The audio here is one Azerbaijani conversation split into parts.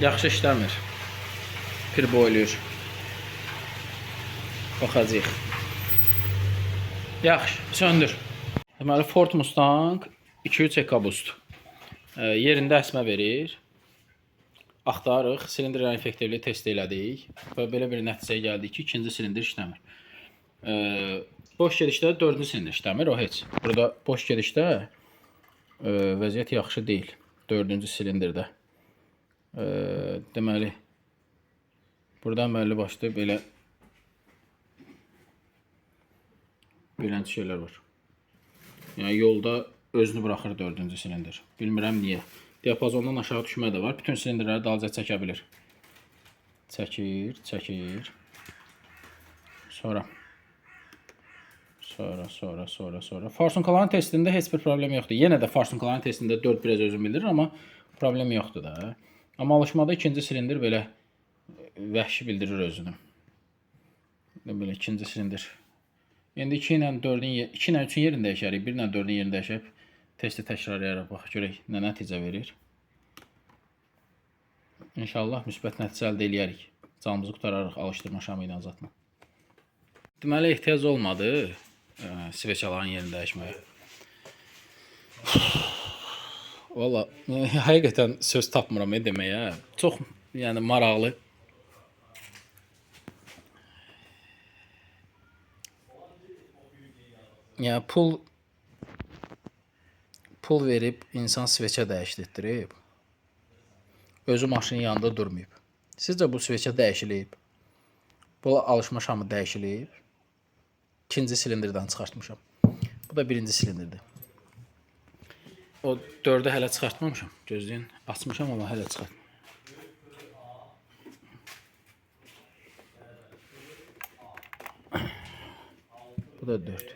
Yaxşı işləmir. Pir boyluyur. Baxacaq. Yaxşı, söndür. Deməli, Ford Mustang 2.3 EcoBoost. Yerində əsmə verir. Axtarıq, silindr effektivliyi test elədik və belə bir nəticəyə gəldik ki, ikinci silindr işləmir. Boş gedişdə dördüncü silindr işləmir, o heç. Burada boş gedişdə vəziyyət yaxşı deyil. Dördüncü silindirdə. Deməli, burada əməlli başda belə belənti şeylər var. Yəni, yolda özünü buraxır dördüncü silindir. Bilmirəm niyə. Diapazondan aşağı düşmə də var. Bütün silindirləri dalca çəkə bilir. Çəkir, çəkir. Sonra. Farsunkaların testində heç bir problem yoxdur. Yenə də farsunkaların testində 4 biraz özüm bildirir, amma problem yoxdur da. Amma alışmada ikinci silindir belə vəhşi bildirir özünü. Belə ikinci silindir. İndi 2 ilə 4-ün 2 ilə 3-ün yerini dəyişərik. 1 ilə 4-ün yerini dəyişib testi təkrar edərək bax görək nə nəticə verir. İnşallah müsbət nəticə əldə edərik. Canımızı qutararıq alışdırma şamı ilə azatma. Deməli ehtiyac olmadı sveçaların yerini dəyişməyə. Valla həqiqətən söz tapmıram deməyə. Çox yəni maraqlı. Yəni pul verib insan sveçə dəyişdirib. Özü maşının yanında durmayıb. Sizcə bu sveçə dəyişilib? Bu alışma şamı dəyişilib. İkinci silindirdən çıxartmışam. Bu da birinci silindirdir. O 4-ü hələ çıxartmamışam. Gözləyin, açmışam amma hələ çıxartmamışam. Bu da 4.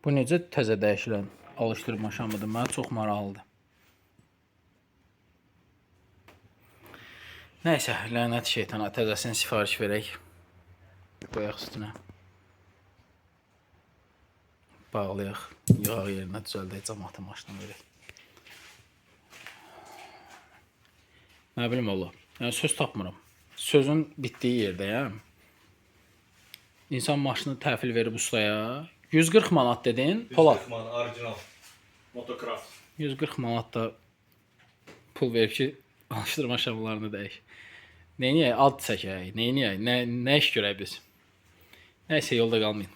Bu necə təzə dəyişilən alışdırma şamıdır? Mənə çox maraqlıdır. Nəysə, lənət şeytana, təzəsini sifariş verək. Qoyaq üstünə. Bağlayaq. Yağ yerinə düzəldək, cəmaatı maşına verək. Nə bilim ola. Yəni, söz tapmıram. Sözün bitdiyi yerdəyəm. İnsan maşını təhvil verib ustaya. 140 manat dedin, Polad. 140 manat, orijinal. Motocross. 140 manat da pul verib ki, alışdırma şamlarını dəyiş. Neyniyək? Ad çəkək, neyniyək? Nə iş görək biz? Nəysə, yolda qalmayın.